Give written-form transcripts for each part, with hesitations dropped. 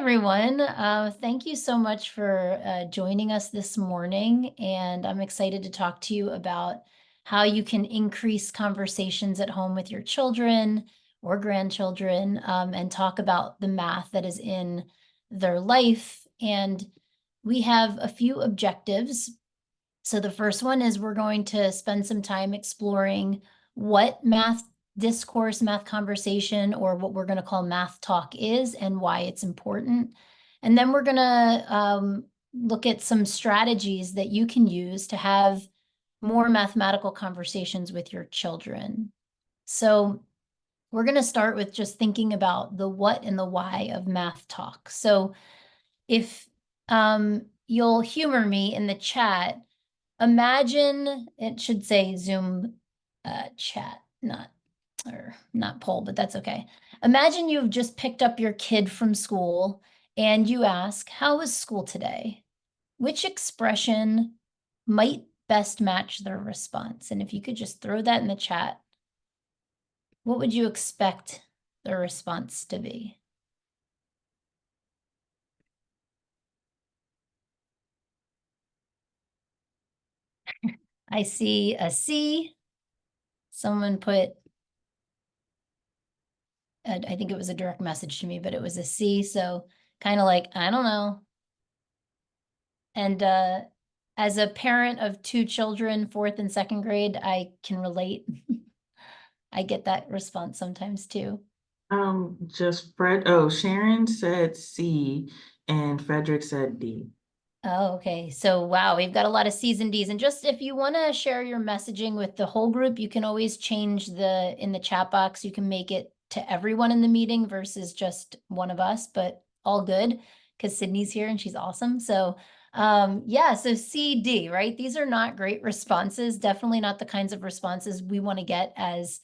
everyone. Thank you so much for joining us this morning. And I'm excited to talk to you about how you can increase conversations at home with your children or grandchildren, and talk about the math that is in their life. And we have a few objectives. So the first one is we're going to spend some time exploring what math discourse, math conversation, or what we're going to call math talk is and why it's important. And then we're going to look at some strategies that you can use to have more mathematical conversations with your children. So we're going to start with just thinking about the what and the why of math talk. So if you'll humor me in the chat, imagine, it should say Zoom chat, not poll, but that's okay. Imagine you've just picked up your kid from school and you ask, how was school today? Which expression might best match their response? And if you could just throw that in the chat, what would you expect their response to be? I see a C. Someone put, I think it was a direct message to me, but it was a C. So kind of like, I don't know. And as a parent of two children, fourth and second grade, I can relate. I get that response sometimes too. Sharon said C and Frederick said D. Oh, okay. So wow, we've got a lot of C's and D's. And just if you want to share your messaging with the whole group, you can always change in the chat box. You can make it to everyone in the meeting versus just one of us, but all good because Sydney's here and she's awesome. So yeah, so C, D, right? These are not great responses. Definitely not the kinds of responses we want to get as,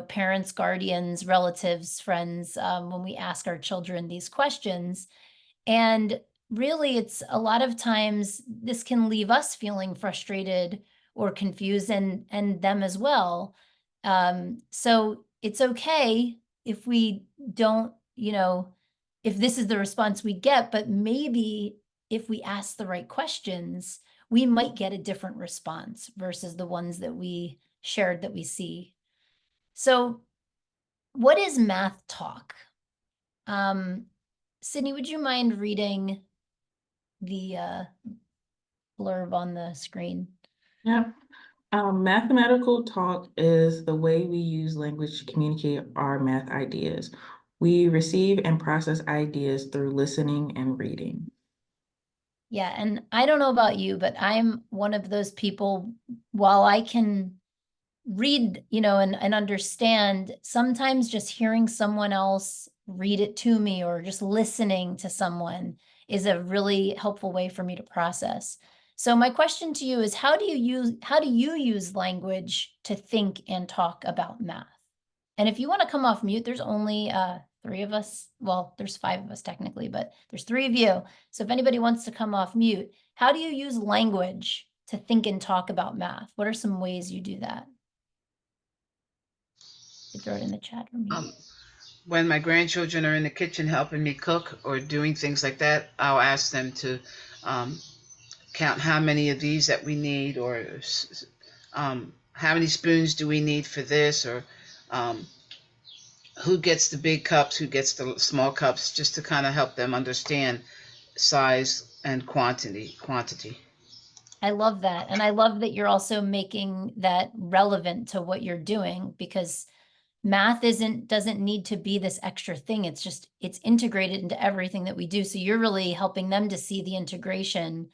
parents, guardians, relatives, friends, when we ask our children these questions. And really, it's a lot of times this can leave us feeling frustrated or confused and them as well. So it's okay if we don't, if this is the response we get, but maybe if we ask the right questions, we might get a different response versus the ones that we shared that we see. So what is math talk? Sydney, would you mind reading the blurb on the screen? Yeah. Mathematical talk is the way we use language to communicate our math ideas. We receive and process ideas through listening and reading. Yeah, and I don't know about you, but I'm one of those people, while I can read, and understand, sometimes just hearing someone else read it to me or just listening to someone is a really helpful way for me to process. So my question to you is, how do you use language to think and talk about math? And if you want to come off mute, there's only three of us. Well, there's five of us technically, but there's three of you. So if anybody wants to come off mute, how do you use language to think and talk about math? What are some ways you do that? You throw it in the chat for me. When my grandchildren are in the kitchen helping me cook or doing things like that, I'll ask them to count how many of these that we need, or how many spoons do we need for this, or who gets the big cups, who gets the small cups, just to kind of help them understand size and quantity. I love that. And I love that you're also making that relevant to what you're doing, because math doesn't need to be this extra thing. It's integrated into everything that we do. So you're really helping them to see the integration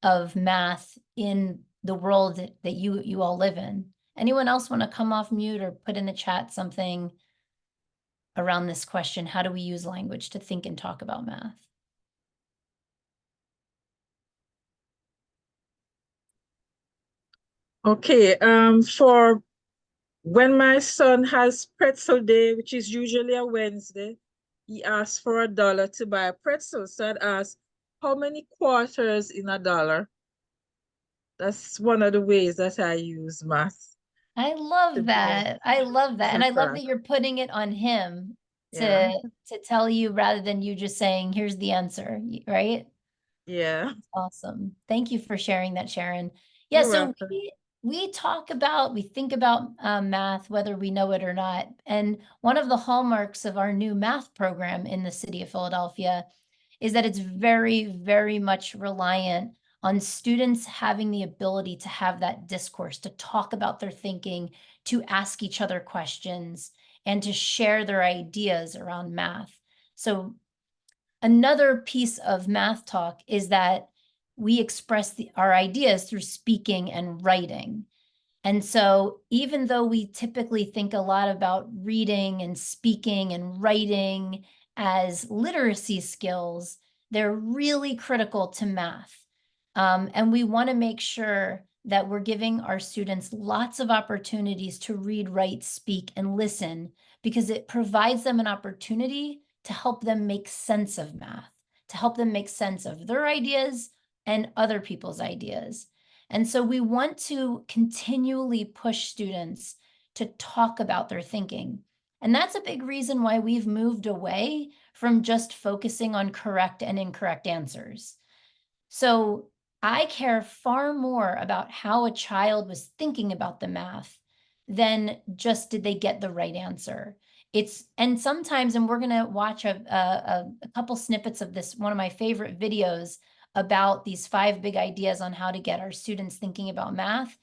of math in the world that you all live in. Anyone else want to come off mute or put in the chat something around this question? How do we use language to think and talk about math? Okay, for when my son has pretzel day, which is usually a Wednesday, he asks for $1 to buy a pretzel. So I'd ask, how many quarters in $1? That's one of the ways that I use math. I love that. I love that. And I love that you're putting it on him Yeah. to tell you rather than you just saying, here's the answer, right? Yeah. Awesome. Thank you for sharing that, Sharon. Yeah, You're so welcome. we think about math, whether we know it or not. And one of the hallmarks of our new math program in the city of Philadelphia is that it's very, very much reliant on students having the ability to have that discourse, to talk about their thinking, to ask each other questions, and to share their ideas around math. So another piece of Math Talk is that we express our ideas through speaking and writing. And so even though we typically think a lot about reading and speaking and writing as literacy skills, they're really critical to math. And we want to make sure that we're giving our students lots of opportunities to read, write, speak, and listen, because it provides them an opportunity to help them make sense of math, to help them make sense of their ideas and other people's ideas. And so we want to continually push students to talk about their thinking. And that's a big reason why we've moved away from just focusing on correct and incorrect answers. So I care far more about how a child was thinking about the math than just did they get the right answer. And sometimes, and we're gonna watch a couple snippets of this, one of my favorite videos about these 5 big ideas on how to get our students thinking about math.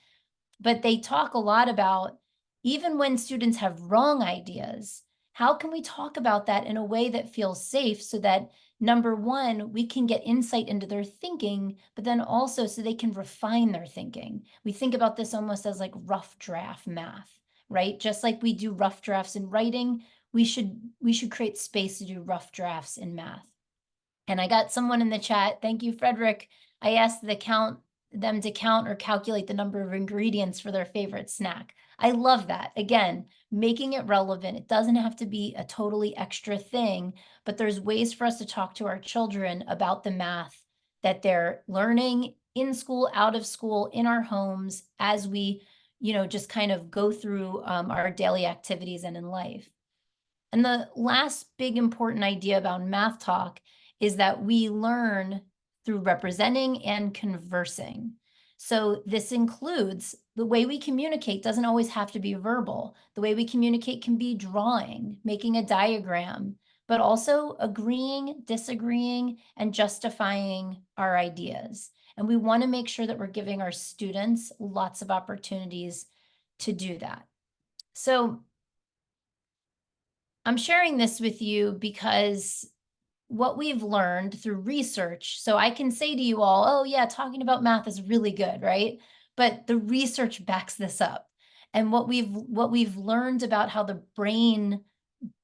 But they talk a lot about, even when students have wrong ideas, how can we talk about that in a way that feels safe, so that number one, we can get insight into their thinking, but then also so they can refine their thinking. We think about this almost as like rough draft math, right? Just like we do rough drafts in writing, we should create space to do rough drafts in math. And I got someone in the chat, thank you, Frederick. I asked them to count or calculate the number of ingredients for their favorite snack. I love that. Again, making it relevant. It doesn't have to be a totally extra thing, but there's ways for us to talk to our children about the math that they're learning in school, out of school, in our homes, as we, just kind of go through our daily activities and in life. And the last big important idea about Math Talk is that we learn through representing and conversing. So this includes the way we communicate doesn't always have to be verbal. The way we communicate can be drawing, making a diagram, but also agreeing, disagreeing, and justifying our ideas. And we want to make sure that we're giving our students lots of opportunities to do that. So I'm sharing this with you because what we've learned through research, so I can say to you all, oh yeah, talking about math is really good, right? But the research backs this up. And what we've learned about how the brain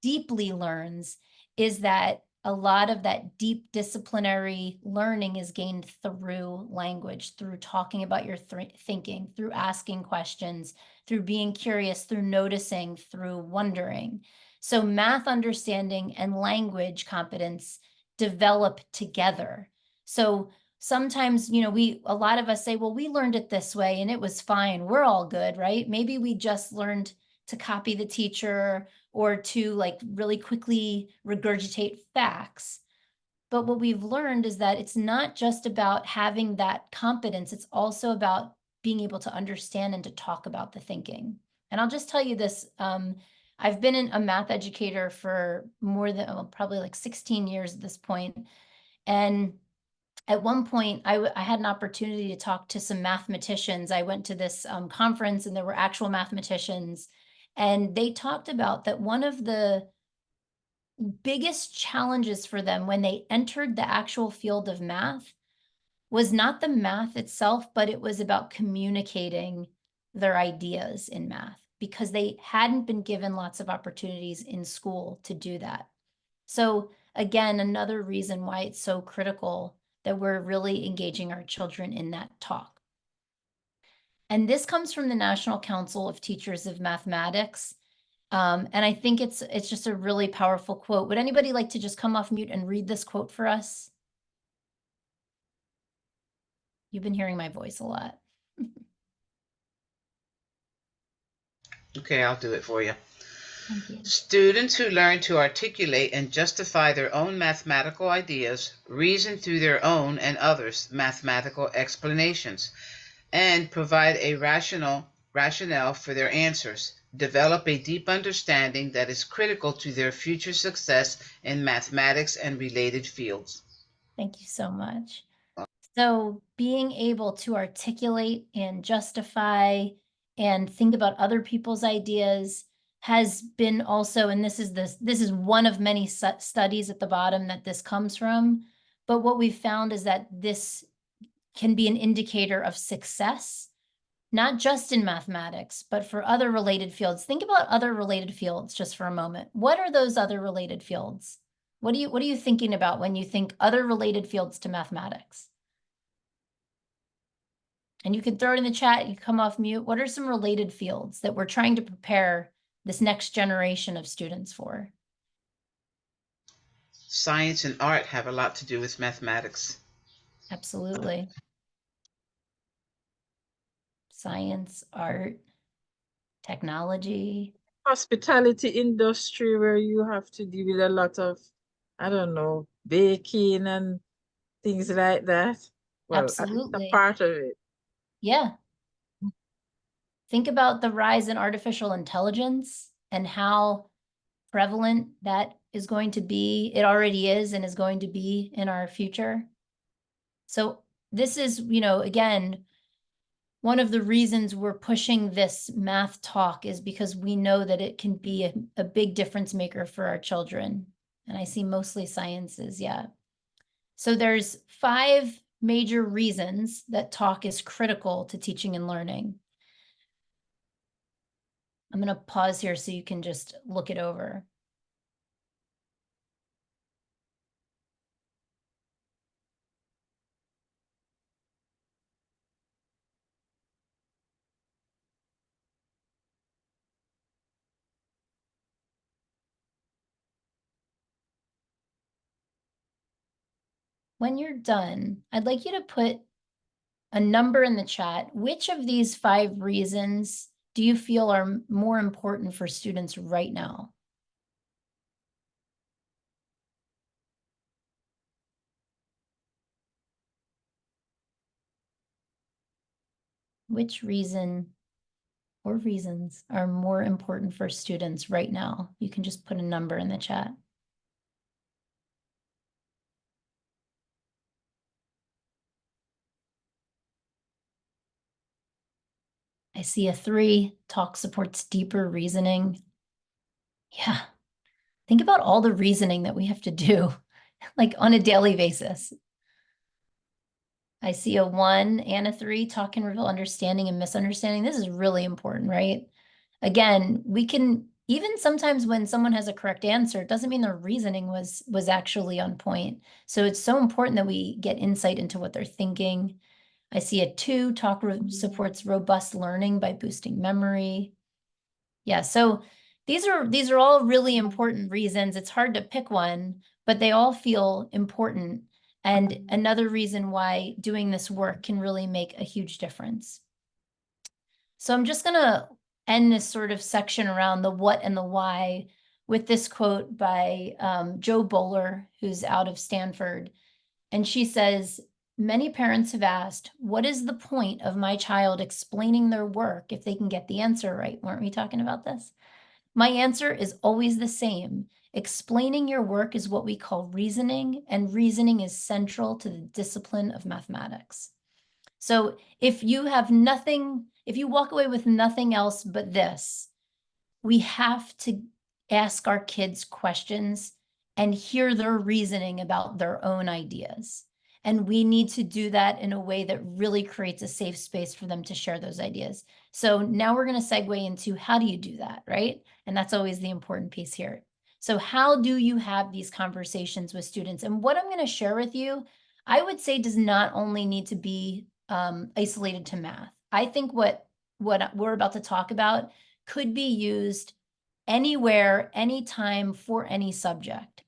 deeply learns is that a lot of that deep disciplinary learning is gained through language, through talking about your thinking, through asking questions, through being curious, through noticing, through wondering. So math understanding and language competence develop together. So sometimes, a lot of us say, well, we learned it this way and it was fine. We're all good, right? Maybe we just learned to copy the teacher or to like really quickly regurgitate facts. But what we've learned is that it's not just about having that competence, it's also about being able to understand and to talk about the thinking. And I'll just tell you this, I've been a math educator for more than probably like 16 years at this point. And at one point, I had an opportunity to talk to some mathematicians. I went to this conference and there were actual mathematicians. And they talked about that one of the biggest challenges for them when they entered the actual field of math was not the math itself, but it was about communicating their ideas in math, because they hadn't been given lots of opportunities in school to do that. So again, another reason why it's so critical that we're really engaging our children in that talk. And this comes from the National Council of Teachers of Mathematics. And I think it's just a really powerful quote. Would anybody like to just come off mute and read this quote for us? You've been hearing my voice a lot. Okay, I'll do it for you. Thank you. Students who learn to articulate and justify their own mathematical ideas reason through their own and others' mathematical explanations and provide a rationale for their answers, develop a deep understanding that is critical to their future success in mathematics and related fields. Thank you so much. So being able to articulate and justify and think about other people's ideas has been also, and this is one of many studies at the bottom that this comes from. But what we've found is that this can be an indicator of success, not just in mathematics, but for other related fields. Think about other related fields just for a moment. What are those other related fields? What are you thinking about when you think other related fields to mathematics? And you can throw it in the chat, you come off mute. What are some related fields that we're trying to prepare this next generation of students for? Science and art have a lot to do with mathematics. Absolutely. Science, art, technology. Hospitality industry where you have to deal with a lot of, I don't know, baking and things like that. Well, at least a Absolutely. part of it. Yeah. Think about the rise in artificial intelligence and how prevalent that is going to be. It already is and is going to be in our future. So this is, again, one of the reasons we're pushing this math talk is because we know that it can be a big difference maker for our children. And I see mostly sciences, yeah. So there's 5 major reasons that talk is critical to teaching and learning. I'm going to pause here so you can just look it over. When you're done, I'd like you to put a number in the chat. Which of these 5 reasons do you feel are more important for students right now? Which reason or reasons are more important for students right now? You can just put a number in the chat. I see a 3, talk supports deeper reasoning. Yeah, think about all the reasoning that we have to do, like on a daily basis. I see a 1 and a 3, talk can reveal understanding and misunderstanding. This is really important, right? Again, we can, even sometimes when someone has a correct answer, it doesn't mean their reasoning was actually on point. So it's so important that we get insight into what they're thinking. I see a 2, talk supports robust learning by boosting memory. Yeah, so these are all really important reasons. It's hard to pick one, but they all feel important. And another reason why doing this work can really make a huge difference. So I'm just gonna end this sort of section around the what and the why with this quote by Jo Boaler, who's out of Stanford. And she says, many parents have asked, what is the point of my child explaining their work if they can get the answer right? Weren't we talking about this? My answer is always the same. Explaining your work is what we call reasoning, and reasoning is central to the discipline of mathematics. So if you have nothing, if you walk away with nothing else but this, we have to ask our kids questions and hear their reasoning about their own ideas. And we need to do that in a way that really creates a safe space for them to share those ideas. So now we're going to segue into how do you do that, right? And that's always the important piece here. So how do you have these conversations with students? And what I'm going to share with you, I would say does not only need to be isolated to math. I think what we're about to talk about could be used anywhere, anytime for any subject.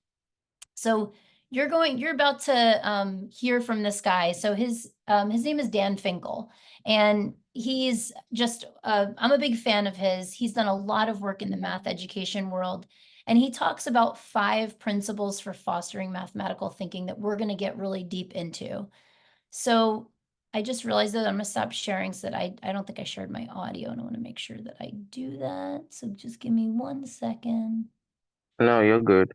So you're about to hear from this guy. So his name is Dan Finkel, and he's just, I'm a big fan of his. He's done a lot of work in the math education world. And he talks about 5 principles for fostering mathematical thinking that we're going to get really deep into. So I just realized that I'm going to stop sharing so that I don't think I shared my audio, and I want to make sure that I do that. So just give me 1 second. No, you're good.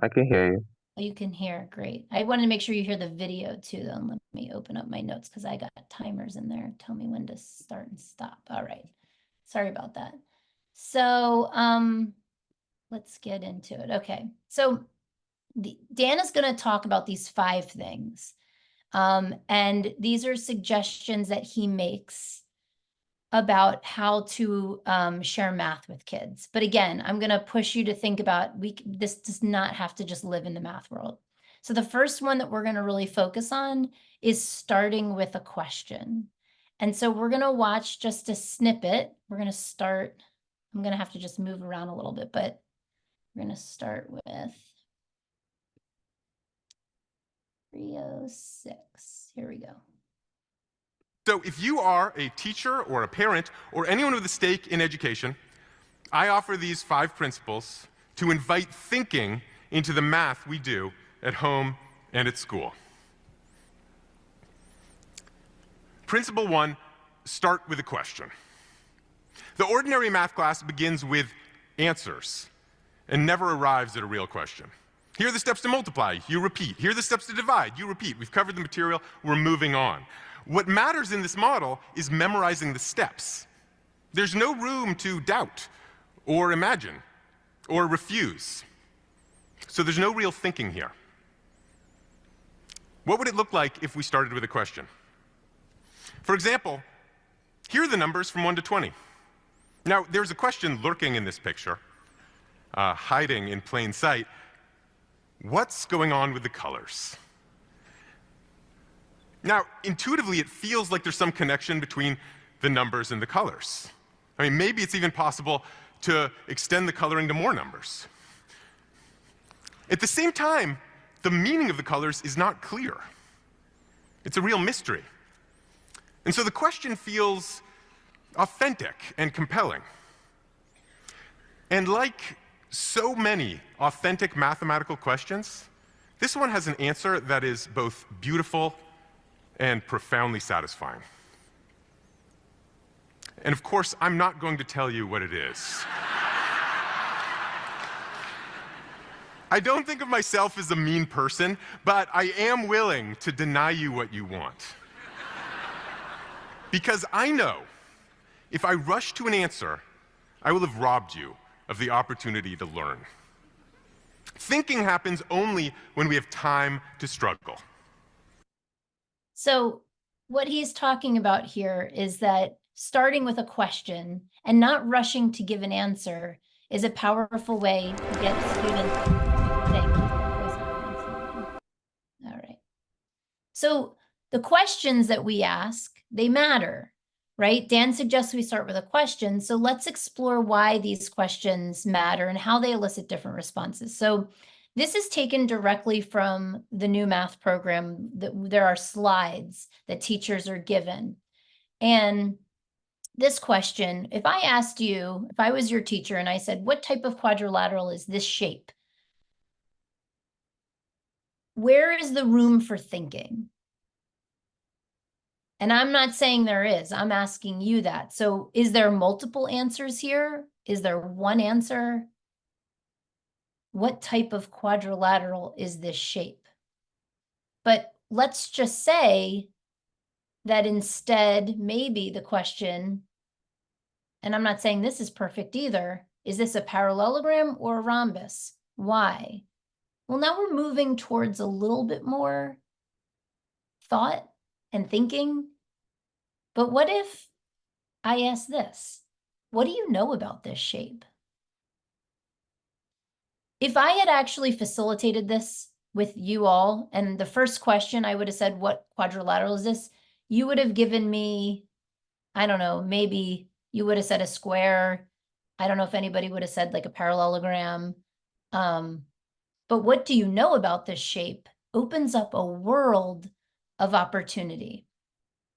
I can hear you. Oh, you can hear, great. I wanted to make sure you hear the video too, though. Let me open up my notes because I got timers in there. Tell me when to start and stop. All right. Sorry about that. So let's get into it. Okay. So Dan is going to talk about these 5 things. And these are suggestions that he makes about how to share math with kids. But again, I'm going to push you to think about, this does not have to just live in the math world. So the first one that we're going to really focus on is starting with a question. And so we're going to watch just a snippet. We're going to start, I'm going to have to just move around a little bit, but we're going to start with 306. Here we go. So if you are a teacher or a parent or anyone with a stake in education, I offer these 5 principles to invite thinking into the math we do at home and at school. Principle 1, start with a question. The ordinary math class begins with answers and never arrives at a real question. Here are the steps to multiply, you repeat. Here are the steps to divide, you repeat. We've covered the material, we're moving on. What matters in this model is memorizing the steps. There's no room to doubt or imagine or refuse. So there's no real thinking here. What would it look like if we started with a question? For example, here are the numbers from 1 to 20. Now, there's a question lurking in this picture, hiding in plain sight. What's going on with the colors? Now, intuitively, it feels like there's some connection between the numbers and the colors. I mean, maybe it's even possible to extend the coloring to more numbers. At the same time, the meaning of the colors is not clear. It's a real mystery. And so the question feels authentic and compelling. And like so many authentic mathematical questions, this one has an answer that is both beautiful and profoundly satisfying. And of course, I'm not going to tell you what it is. I don't think of myself as a mean person, but I am willing to deny you what you want. Because I know if I rush to an answer, I will have robbed you of the opportunity to learn. Thinking happens only when we have time to struggle. So what he's talking about here is that starting with a question and not rushing to give an answer is a powerful way to get students to think. All right. So the questions that we ask, they matter, right? Dan suggests we start with a question. So let's explore why these questions matter and how they elicit different responses. So this is taken directly from the new math program. There are slides that teachers are given. And this question, if I asked you, if I was your teacher and I said, what type of quadrilateral is this shape? Where is the room for thinking? And I'm not saying there is, I'm asking you that. So is there multiple answers here? Is there one answer? What type of quadrilateral is this shape? But let's just say that instead, maybe the question, and I'm not saying this is perfect either, is this a parallelogram or a rhombus? Why? Well, now we're moving towards a little bit more thought and thinking. But what if I ask this? What do you know about this shape? If I had actually facilitated this with you all, and the first question I would have said, what quadrilateral is this? You would have given me, I don't know, maybe you would have said a square. I don't know if anybody would have said like a parallelogram. But what do you know about this shape opens up a world of opportunity.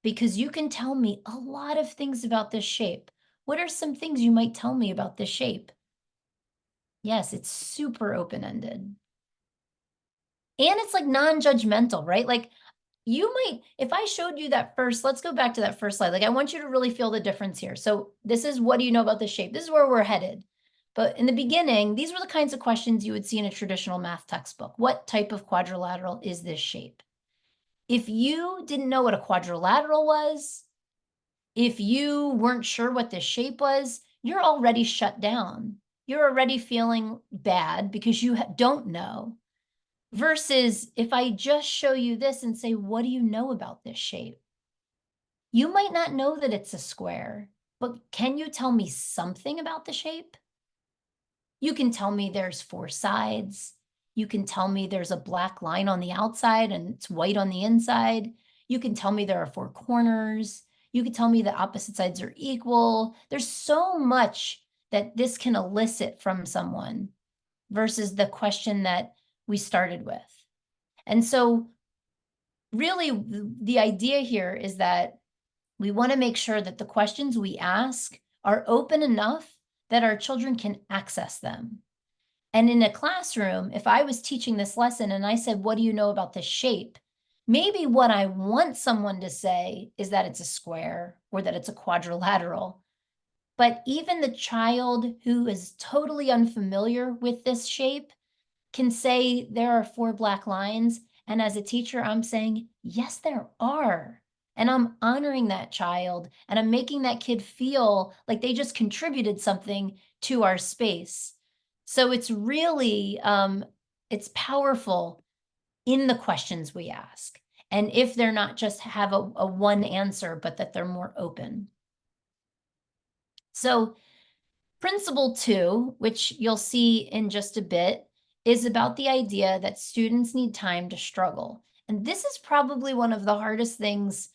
because you can tell me a lot of things about this shape. What are some things you might tell me about this shape? Yes, it's super open-ended. And it's like non-judgmental, right? Like you might, if I showed you that first, let's go back to that first slide. Like I want you to really feel the difference here. So this is, what do you know about this shape? This is where we're headed. But in the beginning, these were the kinds of questions you would see in a traditional math textbook. What type of quadrilateral is this shape? If you didn't know what a quadrilateral was, if you weren't sure what this shape was, you're already shut down. You're already feeling bad because you don't know. Versus if I just show you this and say, what do you know about this shape? You might not know that it's a square, but can you tell me something about the shape? You can tell me there's 4 sides. You can tell me there's a black line on the outside and it's white on the inside. You can tell me there are 4 corners. You can tell me the opposite sides are equal. There's so much that this can elicit from someone versus the question that we started with. And so really the idea here is that we want to make sure that the questions we ask are open enough that our children can access them. And in a classroom, if I was teaching this lesson and I said, what do you know about this shape? Maybe what I want someone to say is that it's a square or that it's a quadrilateral. But even the child who is totally unfamiliar with this shape can say there are 4 black lines. And as a teacher, I'm saying, yes, there are. And I'm honoring that child and I'm making that kid feel like they just contributed something to our space. So it's really, it's powerful in the questions we ask. And if they're not just have a one answer, but that they're more open. So principle 2, which you'll see in just a bit, is about the idea that students need time to struggle. And this is probably one of the hardest things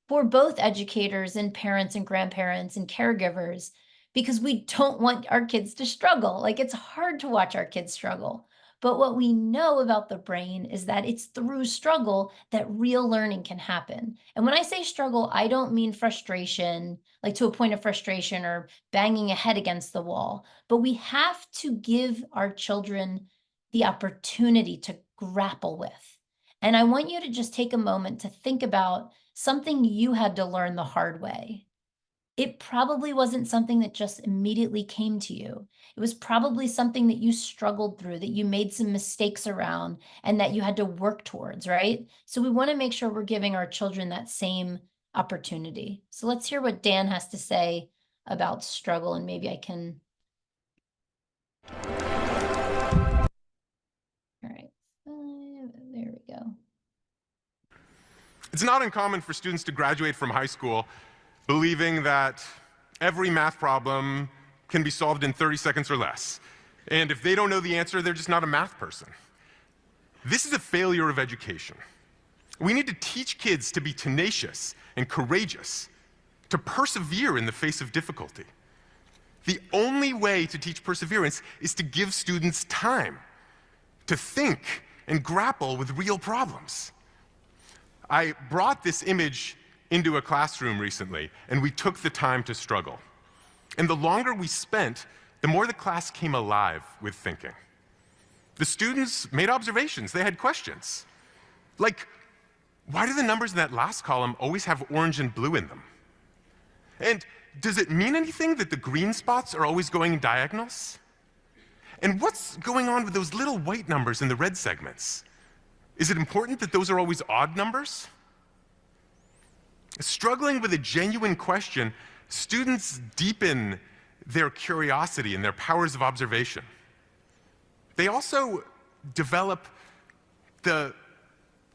for both educators and parents and grandparents and caregivers, because we don't want our kids to struggle. Like it's hard to watch our kids struggle. But what we know about the brain is that it's through struggle that real learning can happen. And when I say struggle, I don't mean frustration, like to a point of frustration or banging a head against the wall. But we have to give our children the opportunity to grapple with. And I want you to just take a moment to think about something you had to learn the hard way. It probably wasn't something that just immediately came to you. It was probably something that you struggled through, that you made some mistakes around, and that you had to work towards, right? So we want to make sure we're giving our children that same opportunity. So let's hear what Dan has to say about struggle, and maybe I can. All right, there we go. It's not uncommon for students to graduate from high school believing that every math problem can be solved in 30 seconds or less. And if they don't know the answer, they're just not a math person. This is a failure of education. We need to teach kids to be tenacious and courageous, to persevere in the face of difficulty. The only way to teach perseverance is to give students time to think and grapple with real problems. I brought this image into a classroom recently, and we took the time to struggle. And the longer we spent, the more the class came alive with thinking. The students made observations, they had questions. Like, why do the numbers in that last column always have orange and blue in them? And does it mean anything that the green spots are always going diagonals? And what's going on with those little white numbers in the red segments? Is it important that those are always odd numbers? Struggling with a genuine question, students deepen their curiosity and their powers of observation. They also develop the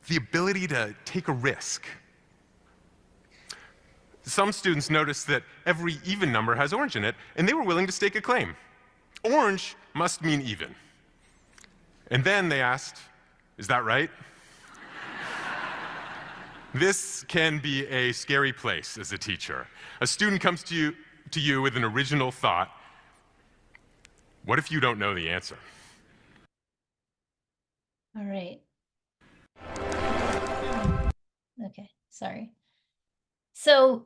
ability to take a risk. Some students noticed that every even number has orange in it, and they were willing to stake a claim. Orange must mean even. And then they asked, is that right? This can be a scary place as a teacher. A student comes to you with an original thought. What if you don't know the answer? All right. Okay, sorry. So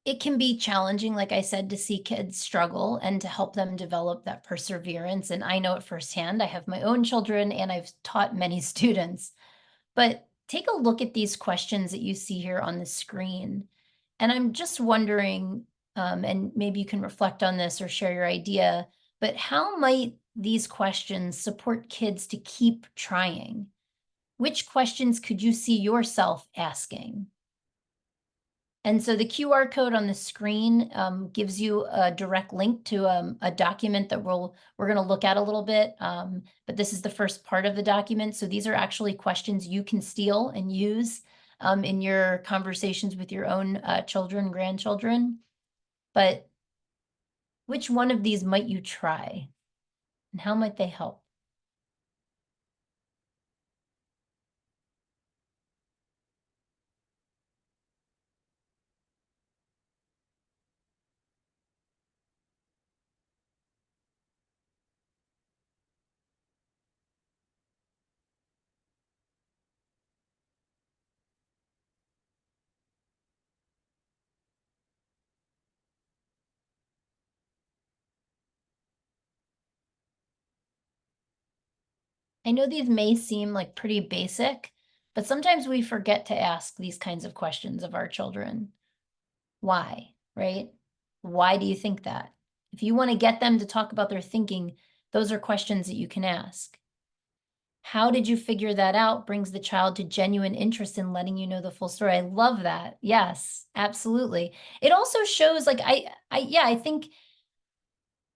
it can be challenging, like I said, to see kids struggle and to help them develop that perseverance. And I know it firsthand. I have my own children and I've taught many students. But take a look at these questions that you see here on the screen. And I'm just wondering, and maybe you can reflect on this or share your idea, but how might these questions support kids to keep trying? Which questions could you see yourself asking? And so the QR code on the screen gives you a direct link to a document that we're going to look at a little bit. But this is the first part of the document. So these are actually questions you can steal and use in your conversations with your own children, grandchildren. But which one of these might you try? And how might they help? I know these may seem like pretty basic, but sometimes we forget to ask these kinds of questions of our children. Why, right? Why do you think that? If you want to get them to talk about their thinking, those are questions that you can ask. How did you figure that out brings the child to genuine interest in letting you know the full story. I love that. Yes, absolutely. It also shows like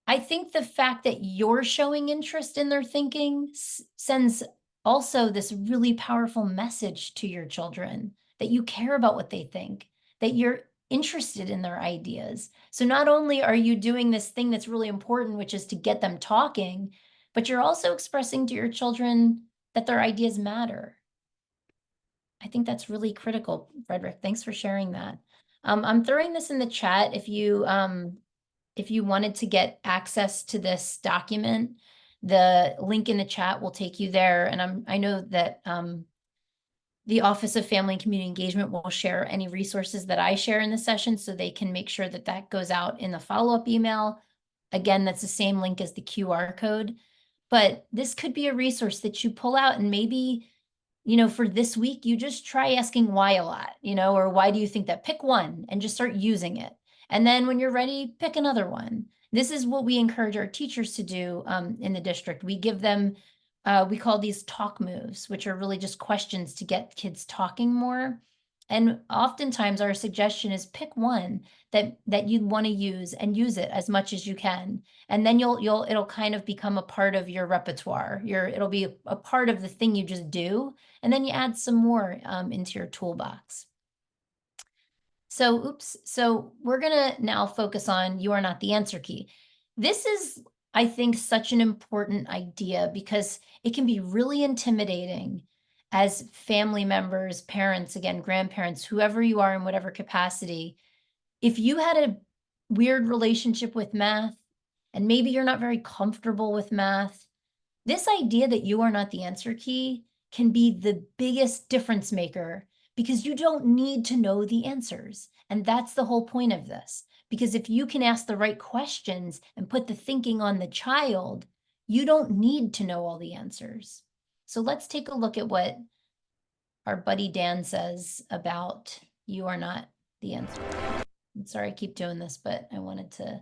I think the fact that you're showing interest in their thinking sends also this really powerful message to your children that you care about what they think, that you're interested in their ideas. So not only are you doing this thing that's really important, which is to get them talking, but you're also expressing to your children that their ideas matter. I think that's really critical, Frederick. Thanks for sharing that. I'm throwing this in the chat if you wanted to get access to this document, the link in the chat will take you there. And I know that the Office of Family and Community Engagement will share any resources that I share in the session so they can make sure that that goes out in the follow-up email. Again, that's the same link as the QR code. But this could be a resource that you pull out and maybe, for this week, you just try asking why a lot, or why do you think that? Pick one and just start using it. And then when you're ready, pick another one. This is what we encourage our teachers to do in the district. We give them, we call these talk moves, which are really just questions to get kids talking more. And oftentimes our suggestion is pick one that you'd want to use and use it as much as you can. And then it'll kind of become a part of your repertoire. It'll be a part of the thing you just do. And then you add some more into your toolbox. So we're gonna now focus on you are not the answer key. This is, I think, such an important idea because it can be really intimidating as family members, parents, again, grandparents, whoever you are in whatever capacity. If you had a weird relationship with math and maybe you're not very comfortable with math, this idea that you are not the answer key can be the biggest difference maker because you don't need to know the answers. And that's the whole point of this. Because if you can ask the right questions and put the thinking on the child, you don't need to know all the answers. So let's take a look at what our buddy Dan says about you are not the answer. I'm sorry I keep doing this, but I wanted to.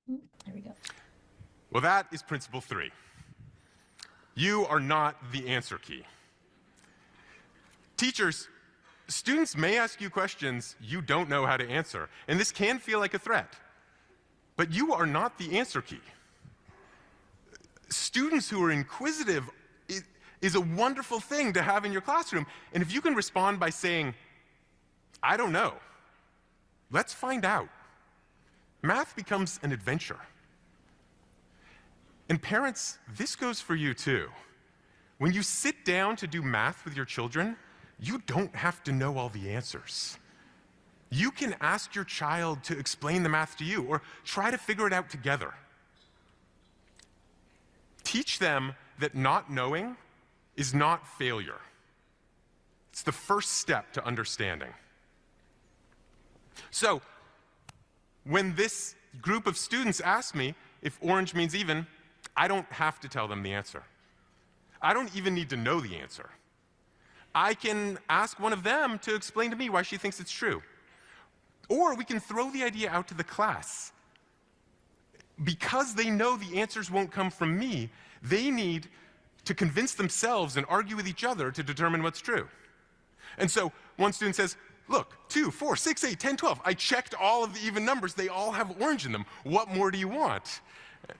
There we go. Well, that is principle 3. You are not the answer key. Teachers, students may ask you questions you don't know how to answer, and this can feel like a threat, but you are not the answer key. Students who are inquisitive is a wonderful thing to have in your classroom, and if you can respond by saying, I don't know, let's find out, math becomes an adventure. And parents, this goes for you too. When you sit down to do math with your children, you don't have to know all the answers. You can ask your child to explain the math to you or try to figure it out together. Teach them that not knowing is not failure. It's the first step to understanding. So, when this group of students ask me if orange means even, I don't have to tell them the answer. I don't even need to know the answer. I can ask one of them to explain to me why she thinks it's true. Or we can throw the idea out to the class. Because they know the answers won't come from me, they need to convince themselves and argue with each other to determine what's true. And so one student says, look, 2, 4, 6, 8, 10, 12. I checked all of the even numbers. They all have orange in them. What more do you want?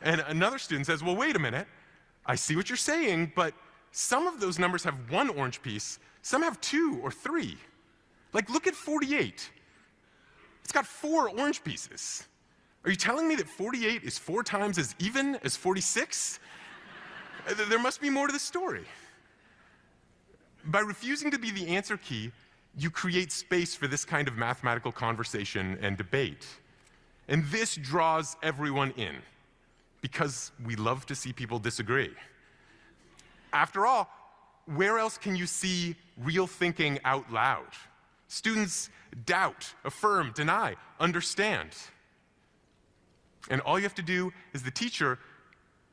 And another student says, well, wait a minute. I see what you're saying, but some of those numbers have 1 orange piece. Some have 2 or 3. Like, look at 48. It's got 4 orange pieces. Are you telling me that 48 is 4 times as even as 46? There must be more to the story. By refusing to be the answer key, you create space for this kind of mathematical conversation and debate. And this draws everyone in, because we love to see people disagree. After all, where else can you see real thinking out loud? Students doubt, affirm, deny, understand. And all you have to do as the teacher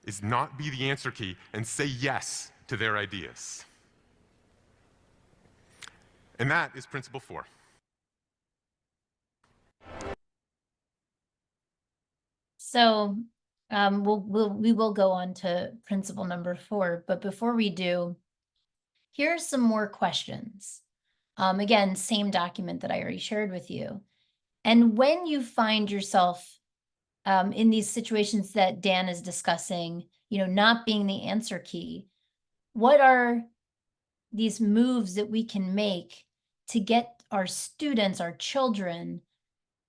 is not be the answer key and say yes to their ideas. And that is principle 4. So we will go on to principle number 4, but before we do, here's some more questions. Again, same document that I already shared with you. And when you find yourself in these situations that Dan is discussing, not being the answer key, what are these moves that we can make to get our students, our children,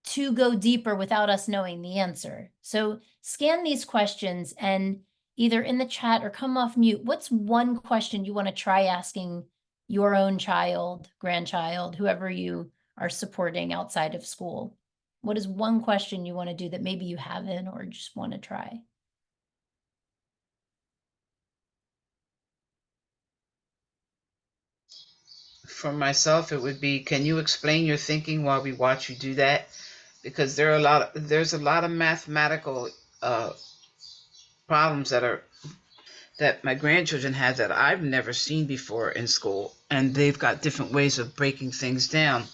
to go deeper without us knowing the answer? So scan these questions and either in the chat or come off mute. What's one question you want to try asking your own child, grandchild, whoever you are supporting outside of school? What is one question you want to do that maybe you haven't or just want to try? For myself, it would be, can you explain your thinking while we watch you do that? Because there's a lot of mathematical problems that my grandchildren have that I've never seen before in school, and they've got different ways of breaking things down.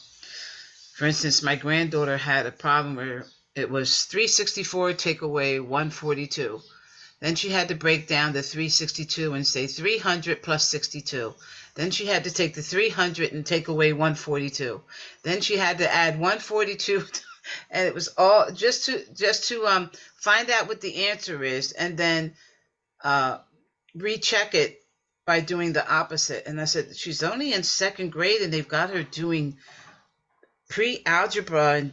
For instance, my granddaughter had a problem where it was 364 take away 142. Then she had to break down the 362 and say 300 plus 62. Then she had to take the 300 and take away 142. Then she had to add 142, and it was all just to find out what the answer is, and then recheck it by doing the opposite. And I said, she's only in 2nd grade, and they've got her doing pre-algebra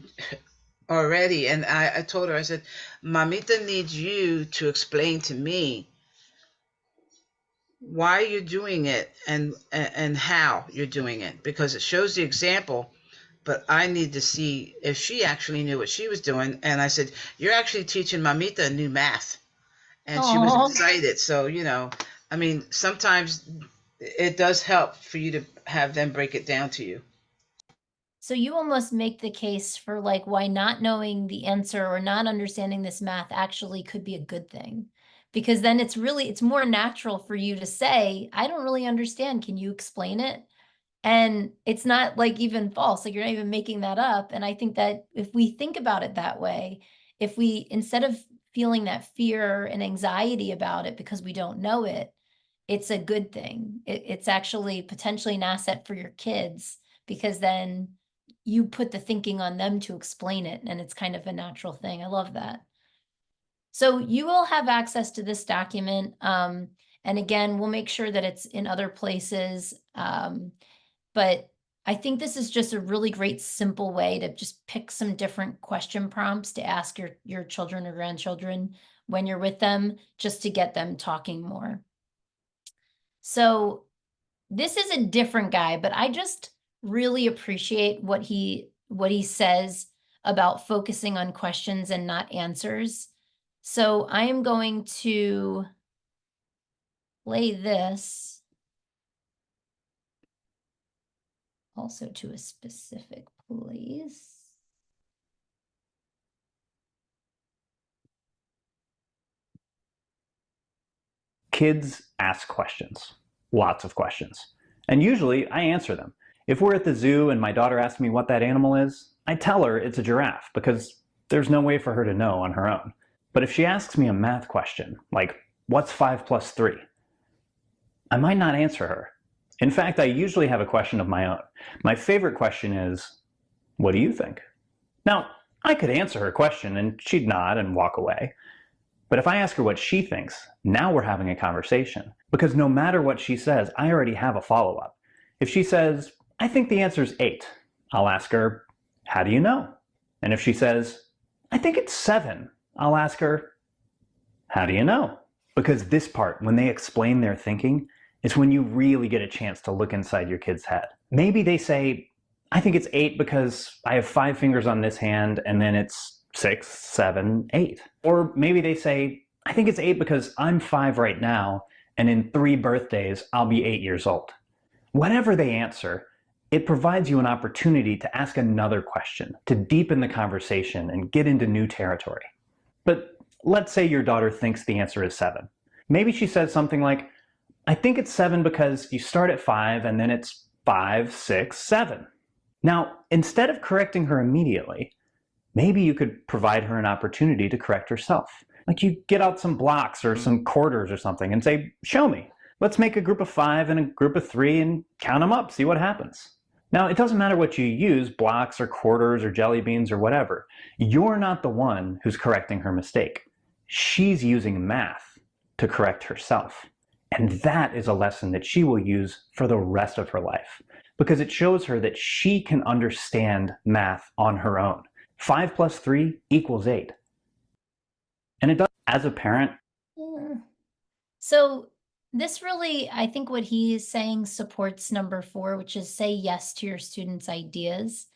already. And I told her, I said, Mamita needs you to explain to me why you're doing it and how you're doing it, because it shows the example, but I need to see if she actually knew what she was doing. And I said, you're actually teaching Mamita new math. And she was excited. So, I mean, sometimes it does help for you to have them break it down to you. So you almost make the case for like why not knowing the answer or not understanding this math actually could be a good thing. Because then it's more natural for you to say, I don't really understand. Can you explain it? And it's not like even false, like you're not even making that up. And I think that if we think about it that way, if we, instead of feeling that fear and anxiety about it because we don't know it, it's a good thing. It's actually potentially an asset for your kids, because then you put the thinking on them to explain it, and it's kind of a natural thing. I love that. So you will have access to this document. And again, we'll make sure that it's in other places. But I think this is just a really great, simple way to just pick some different question prompts to ask your children or grandchildren when you're with them, just to get them talking more. So this is a different guy, but I just really appreciate what he says about focusing on questions and not answers. So I am going to play this. also to a specific place. Kids ask questions, lots of questions. And usually I answer them. If we're at the zoo and my daughter asks me what that animal is, I tell her it's a giraffe because there's no way for her to know on her own. But if she asks me a math question, like, what's 5 plus 3? I might not answer her. In fact, I usually have a question of my own. My favorite question is, what do you think? Now, I could answer her question and she'd nod and walk away. But if I ask her what she thinks, now we're having a conversation. Because no matter what she says, I already have a follow-up. If she says, I think the answer is 8, I'll ask her, how do you know? And if she says, I think it's 7, I'll ask her, how do you know? Because this part, when they explain their thinking, is when you really get a chance to look inside your kid's head. Maybe they say, I think it's 8 because I have 5 fingers on this hand, and then it's 6, 7, 8. Or maybe they say, I think it's 8 because I'm 5 right now, and in 3 birthdays, I'll be 8 years old. Whatever they answer, it provides you an opportunity to ask another question, to deepen the conversation and get into new territory. But let's say your daughter thinks the answer is 7. Maybe she says something like, I think it's 7 because you start at 5 and then it's 5, 6, 7. Now, instead of correcting her immediately, maybe you could provide her an opportunity to correct herself. Like you get out some blocks or some quarters or something and say, show me. Let's make a group of 5 and a group of 3 and count them up, see what happens. Now, it doesn't matter what you use, blocks or quarters or jelly beans or whatever. You're not the one who's correcting her mistake. She's using math to correct herself. And that is a lesson that she will use for the rest of her life because it shows her that she can understand math on her own. 5 plus 3 equals 8. And it does, as a parent. So this really, I think what he is saying supports number 4, which is say yes to your students' ideas.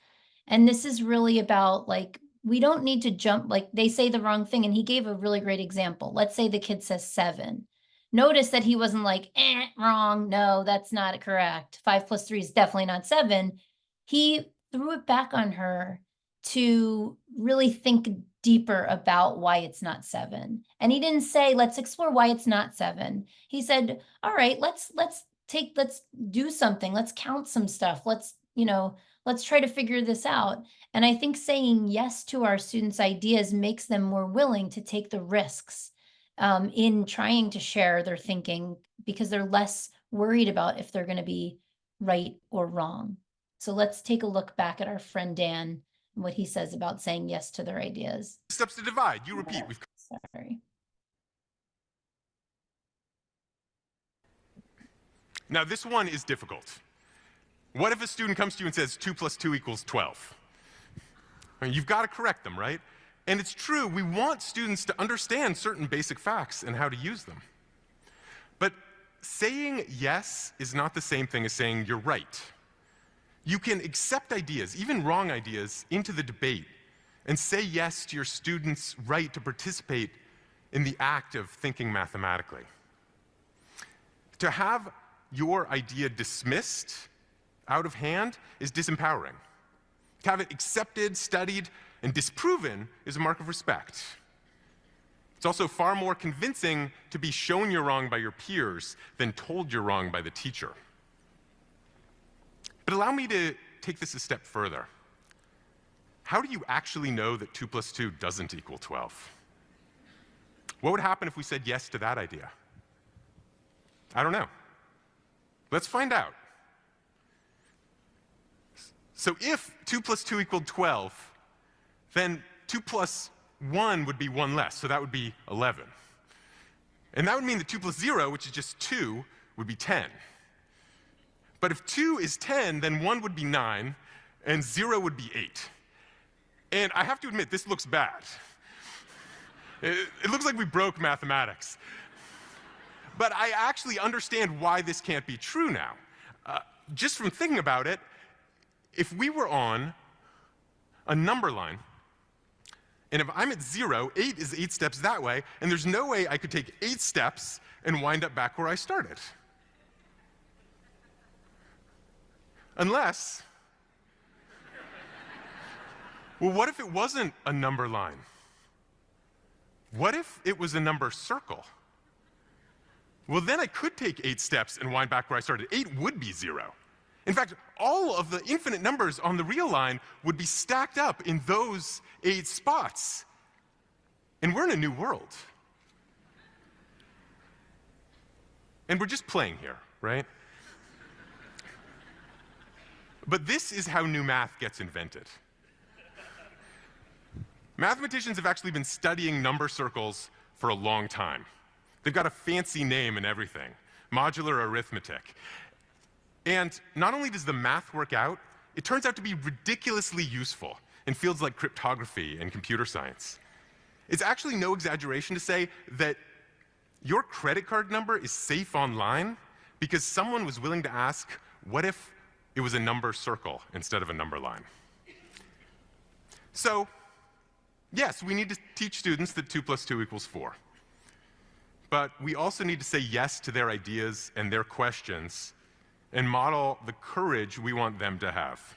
And this is really about like, we don't need to jump, like they say the wrong thing. And he gave a really great example. Let's say the kid says 7. Notice that he wasn't like, wrong. No, that's not correct. 5 plus 3 is definitely not 7. He threw it back on her to really think deeper about why it's not 7. And he didn't say, let's explore why it's not 7. He said, all right, let's do something. Let's count some stuff. Let's try to figure this out. And I think saying yes to our students' ideas makes them more willing to take the risks in trying to share their thinking because they're less worried about if they're going to be right or wrong. So let's take a look back at our friend Dan and what he says about saying yes to their ideas. Steps to divide. You repeat. Sorry. Now, this one is difficult. What if a student comes to you and says 2 plus 2 equals 12? I mean, you've got to correct them, right? And it's true, we want students to understand certain basic facts and how to use them. But saying yes is not the same thing as saying you're right. You can accept ideas, even wrong ideas, into the debate and say yes to your students' right to participate in the act of thinking mathematically. To have your idea dismissed out of hand is disempowering. To have it accepted, studied, and disproven is a mark of respect. It's also far more convincing to be shown you're wrong by your peers than told you're wrong by the teacher. But allow me to take this a step further. How do you actually know that 2 plus 2 doesn't equal 12? What would happen if we said yes to that idea? I don't know. Let's find out. So if 2 plus 2 equaled 12, then 2 plus 1 would be 1 less, so that would be 11. And that would mean that 2 plus 0, which is just 2, would be 10. But if 2 is 10, then 1 would be 9, and 0 would be 8. And I have to admit, this looks bad. It looks like we broke mathematics. But I actually understand why this can't be true now. Just from thinking about it, if we were on a number line, and if I'm at 0, 8 is 8 steps that way, and there's no way I could take 8 steps and wind up back where I started. Unless Well, what if it wasn't a number line? What if it was a number circle? Well, then I could take 8 steps and wind back where I started. 8 would be 0. In fact, all of the infinite numbers on the real line would be stacked up in those 8 spots. And we're in a new world. And we're just playing here, right? But this is how new math gets invented. Mathematicians have actually been studying number circles for a long time. They've got a fancy name and everything, modular arithmetic. And not only does the math work out, it turns out to be ridiculously useful in fields like cryptography and computer science. It's actually no exaggeration to say that your credit card number is safe online because someone was willing to ask, what if it was a number circle instead of a number line? So, yes, we need to teach students that 2 + 2 = 4. But we also need to say yes to their ideas and their questions and model the courage we want them to have.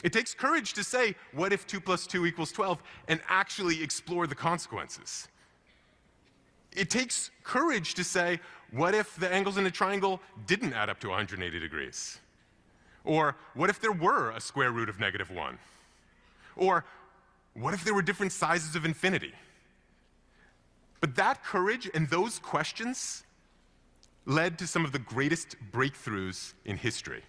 It takes courage to say, what if 2 + 2 = 12, and actually explore the consequences. It takes courage to say, what if the angles in a triangle didn't add up to 180 degrees? Or what if there were a square root of -1? Or what if there were different sizes of infinity? But that courage and those questions led to some of the greatest breakthroughs in history.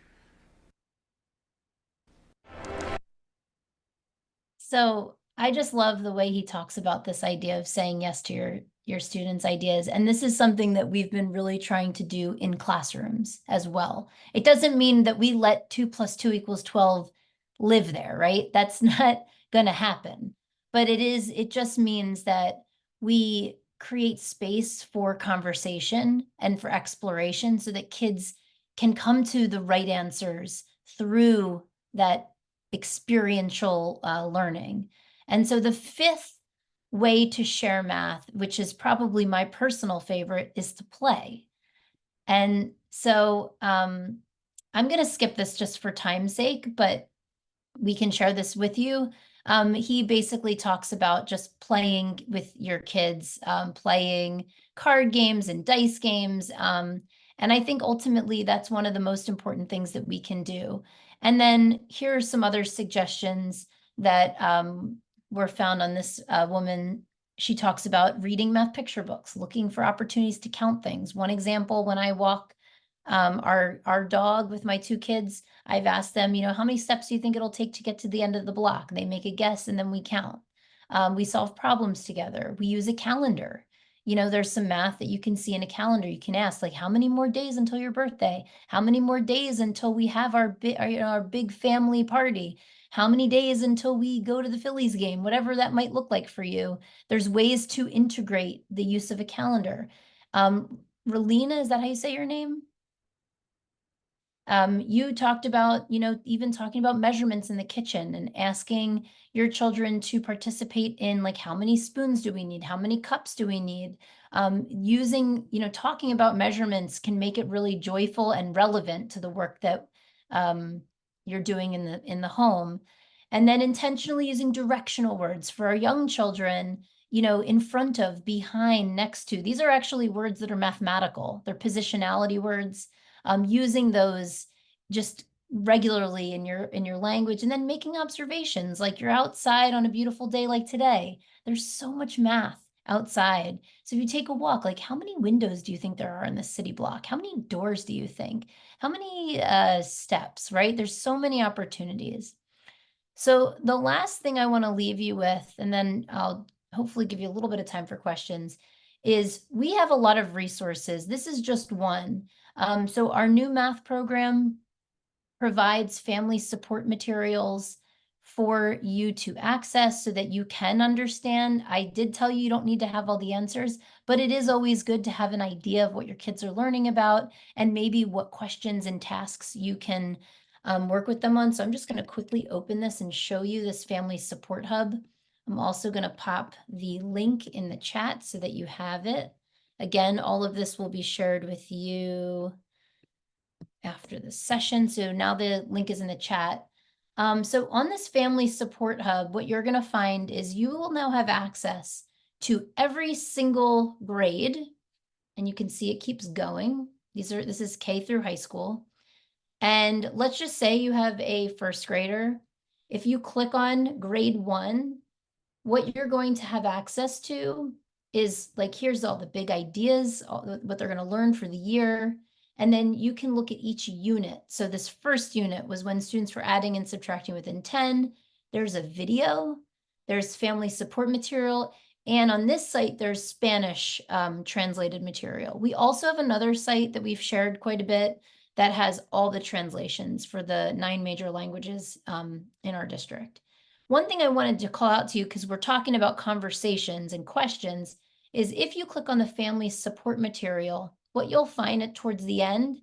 So I just love the way he talks about this idea of saying yes to your students' ideas. And this is something that we've been really trying to do in classrooms as well. It doesn't mean that we let 2 + 2 = 12 live there, right? That's not going to happen. But it just means that we create space for conversation and for exploration so that kids can come to the right answers through that experiential learning. And so the 5th way to share math, which is probably my personal favorite, is to play. And so I'm going to skip this just for time's sake, but we can share this with you. He basically talks about just playing with your kids, playing card games and dice games. And I think ultimately that's one of the most important things that we can do. And then here are some other suggestions that were found on this woman. She talks about reading math picture books, looking for opportunities to count things. One example, when I walk our dog with my 2 kids, I've asked them, how many steps do you think it'll take to get to the end of the block? They make a guess and then we count. We solve problems together. We use a calendar. There's some math that you can see in a calendar. You can ask, like, how many more days until your birthday? How many more days until we have our big family party? How many days until we go to the Phillies game? Whatever that might look like for you. There's ways to integrate the use of a calendar. Relina, is that how you say your name? You talked about, even talking about measurements in the kitchen and asking your children to participate in, like, how many spoons do we need? How many cups do we need? Talking about measurements can make it really joyful and relevant to the work that you're doing in the home. And then intentionally using directional words for our young children, in front of, behind, next to. These are actually words that are mathematical. They're positionality words. Using those just regularly in your language, and then making observations, like you're outside on a beautiful day like today. There's so much math outside. So if you take a walk, like, how many windows do you think there are in the city block? How many doors do you think? How many steps, right? There's so many opportunities. So the last thing I want to leave you with, and then I'll hopefully give you a little bit of time for questions, is we have a lot of resources. This is just one. So our new math program provides family support materials for you to access so that you can understand. I did tell you don't need to have all the answers, but it is always good to have an idea of what your kids are learning about and maybe what questions and tasks you can work with them on. So I'm just going to quickly open this and show you this family support hub. I'm also going to pop the link in the chat so that you have it. Again, all of this will be shared with you after the session. So now the link is in the chat. So on this Family Support Hub, what you're going to find is you will now have access to every single grade, and you can see it keeps going. This is K through high school. And let's just say you have a first grader. If you click on grade 1, what you're going to have access to is like, here's all the big ideas, what they're going to learn for the year. And then you can look at each unit. So this first unit was when students were adding and subtracting within 10. There's a video, there's family support material, and on this site, there's Spanish translated material. We also have another site that we've shared quite a bit that has all the translations for the 9 major languages in our district. One thing I wanted to call out to you, because we're talking about conversations and questions, is if you click on the family support material, what you'll find towards the end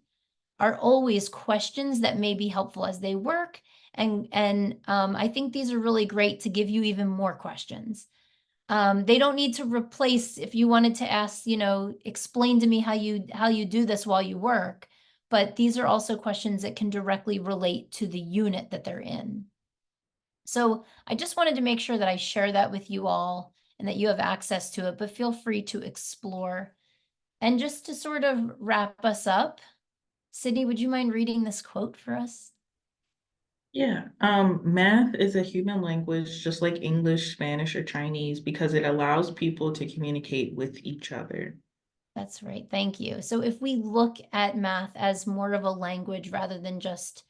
are always questions that may be helpful as they work. And I think these are really great to give you even more questions. They don't need to replace if you wanted to ask, explain to me how you do this while you work. But these are also questions that can directly relate to the unit that they're in. So I just wanted to make sure that I share that with you all and that you have access to it, but feel free to explore. And just to sort of wrap us up, Sydney, would you mind reading this quote for us? Yeah, math is a human language, just like English, Spanish, or Chinese, because it allows people to communicate with each other. That's right. Thank you. So if we look at math as more of a language rather than just,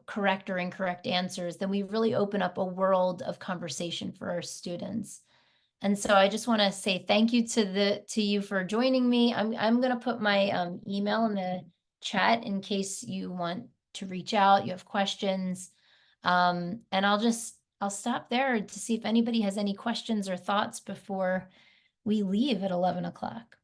correct or incorrect answers, then we really open up a world of conversation for our students. And so I just want to say thank you to you for joining me. I'm going to put my email in the chat in case you want to reach out, you have questions. And I'll stop there to see if anybody has any questions or thoughts before we leave at 11 o'clock.